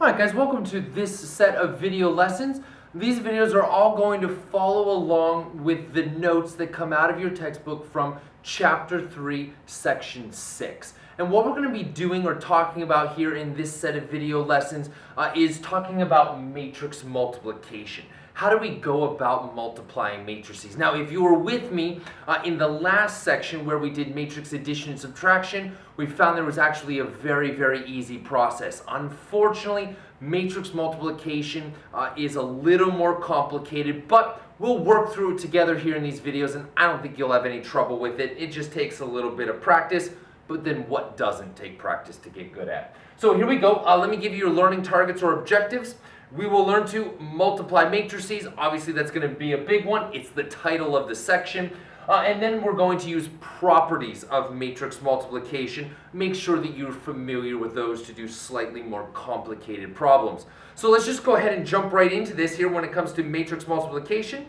Alright guys, welcome to this set of video lessons. These videos are all going to follow along with the notes that come out of your textbook from Chapter 3, Section 6. And what we're going to be doing or talking about here in this set of video lessons is talking about matrix multiplication. How do we go about multiplying matrices? Now, if you were with me in the last section where we did matrix addition and subtraction, we found there was actually a very, very easy process. Unfortunately, matrix multiplication is a little more complicated, but we'll work through it together here in these videos, and I don't think you'll have any trouble with it. It just takes a little bit of practice, but then what doesn't take practice to get good at? So here we go. Let me give you your learning targets or objectives. We will learn to multiply matrices. Obviously, that's going to be a big one. It's the title of the section. And then we're going to use properties of matrix multiplication. Make sure that you're familiar with those to do slightly more complicated problems. So let's just go ahead and jump right into this here when it comes to matrix multiplication.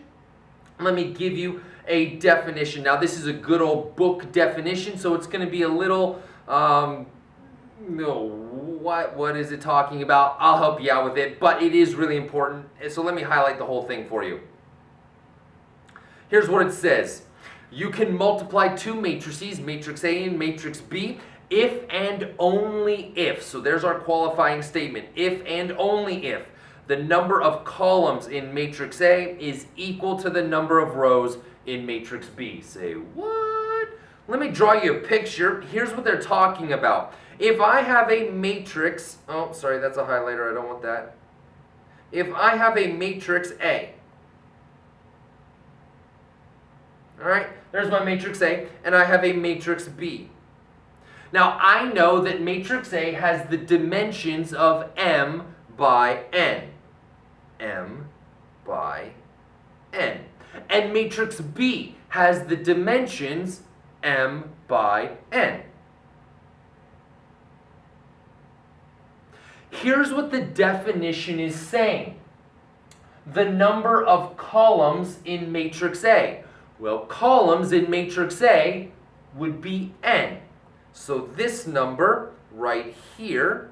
Let me give you a definition. Now, this is a good old book definition, so it's going to be a little... what is it talking about? I'll help you out with it, but it is really important. So let me highlight the whole thing for you. Here's what it says. You can multiply two matrices, matrix A and matrix B, if and only if. So there's our qualifying statement. If and only if the number of columns in matrix A is equal to the number of rows in matrix B. Say, what? Let me draw you a picture. Here's what they're talking about. If I have a matrix, oh, sorry, that's a highlighter, I don't want that. If I have a matrix A, all right, there's my matrix A, and I have a matrix B. Now, I know that matrix A has the dimensions of M by N. M by N. And matrix B has the dimensions M by N. Here's what the definition is saying. The number of columns in matrix A. Well, columns in matrix A would be n. So this number right here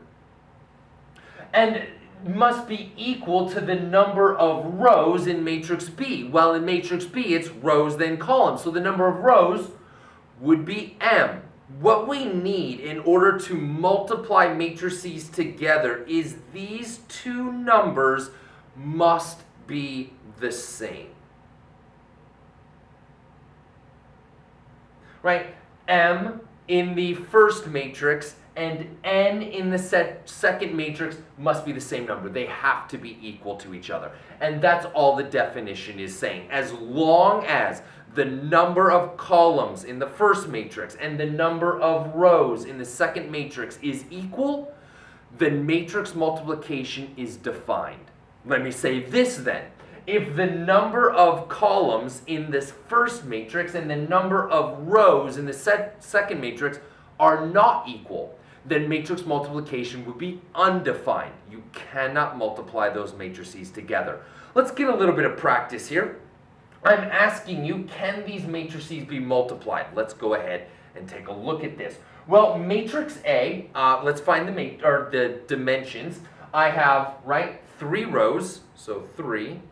and must be equal to the number of rows in matrix B. Well, in matrix B, it's rows then columns. So the number of rows would be m. What we need in order to multiply matrices together is these two numbers must be the same. Right? M in the first matrix and n in the second matrix must be the same number. They have to be equal to each other. And that's all the definition is saying. As long as the number of columns in the first matrix and the number of rows in the second matrix is equal, then matrix multiplication is defined. Let me say this then. If the number of columns in this first matrix and the number of rows in the second matrix are not equal, then matrix multiplication would be undefined. You cannot multiply those matrices together. Let's get a little bit of practice here. I'm asking you, can these matrices be multiplied? Let's go ahead and take a look at this. Well, matrix A, let's find the dimensions. I have, right, 3 rows, so 3.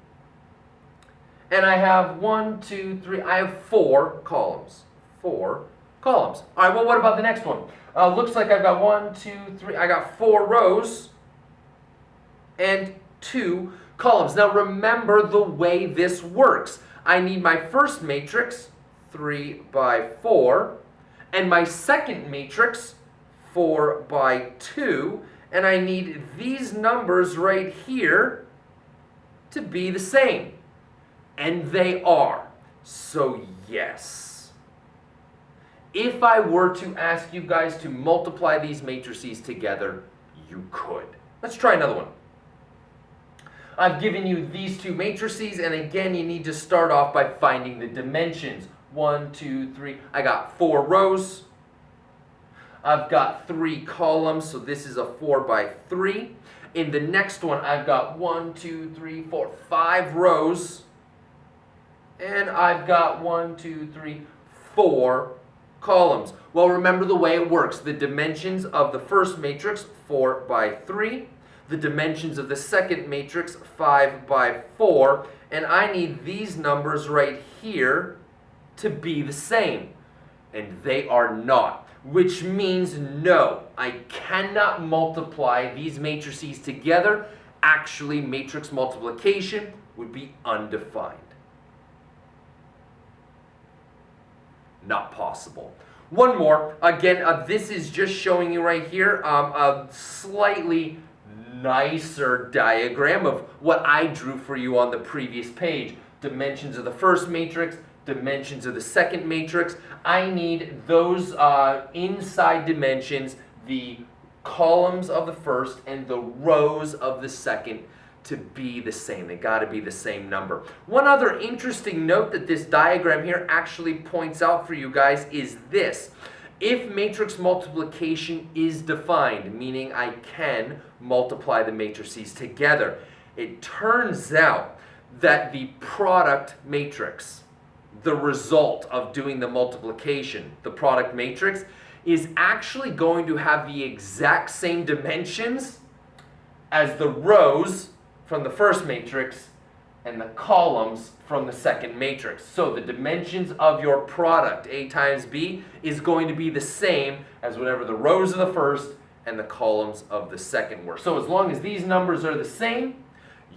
And I have 1, 2, 3, I have 4 columns. 4 columns. All right, well, what about the next one? Looks like I've got 1, 2, 3, I got 4 rows and 2 columns. Now, remember the way this works. I need my first matrix, 3 by 4, and my second matrix, 4 by 2, and I need these numbers right here to be the same. And they are. So yes. If I were to ask you guys to multiply these matrices together, you could. Let's try another one. I've given you these two matrices, and again, you need to start off by finding the dimensions. 1, 2, 3. I got 4 rows. I've got 3 columns, so this is a 4 by 3. In the next one, I've got 1, 2, 3, 4, 5 rows. And I've got 1, 2, 3, 4 columns. Well, remember the way it works. The dimensions of the first matrix, 4 by 3. the dimensions of the second matrix, 5 by 4, and I need these numbers right here to be the same. And they are not, which means no, I cannot multiply these matrices together. Actually, matrix multiplication would be undefined. Not possible. One more. Again, this is just showing you right here a slightly nicer diagram of what I drew for you on the previous page. Dimensions of the first matrix, dimensions of the second matrix. I need those inside dimensions, the columns of the first and the rows of the second, to be the same. They got to be the same number. One other interesting note that this diagram here actually points out for you guys is this. If matrix multiplication is defined, meaning I can multiply the matrices together, it turns out that the product matrix, the result of doing the multiplication, the product matrix, is actually going to have the exact same dimensions as the rows from the first matrix and the columns from the second matrix. So the dimensions of your product, A times B, is going to be the same as whatever the rows of the first and the columns of the second were. So as long as these numbers are the same,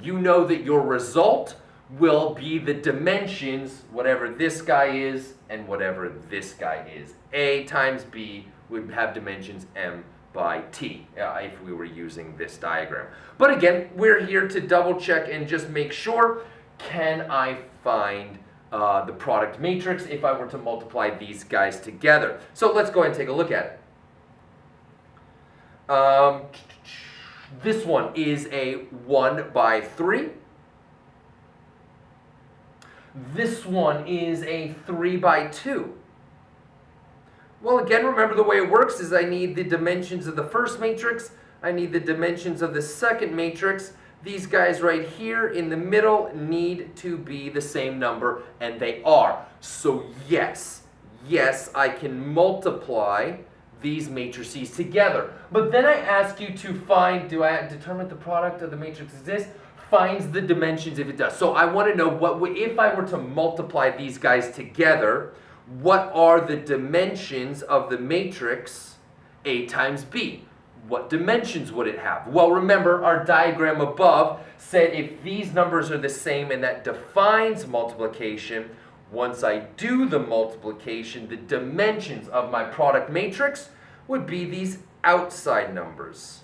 you know that your result will be the dimensions, whatever this guy is and whatever this guy is. A times B would have dimensions M by T, if we were using this diagram. But again, we're here to double check and just make sure, can I find the product matrix if I were to multiply these guys together? So let's go ahead and take a look at it. This one is a 1 by 3. This one is a 3 by 2. Well, again, remember the way it works is I need the dimensions of the first matrix, I need the dimensions of the second matrix. These guys right here in the middle need to be the same number, and they are. So yes, I can multiply these matrices together. But then I ask you to find, do I determine the product of the matrix exists? Finds the dimensions if it does. So I want to know what if I were to multiply these guys together, what are the dimensions of the matrix A times B? What dimensions would it have? Well, remember our diagram above said if these numbers are the same and that defines multiplication, once I do the multiplication, the dimensions of my product matrix would be these outside numbers,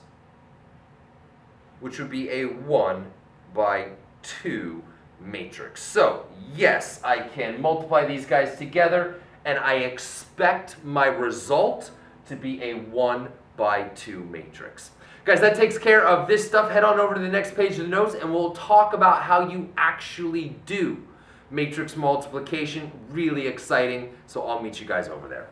which would be a 1 by 2 matrix. So, yes, I can multiply these guys together, and I expect my result to be a 1 by 2 matrix. Guys, that takes care of this stuff. Head on over to the next page of the notes, and we'll talk about how you actually do matrix multiplication. Really exciting, so I'll meet you guys over there.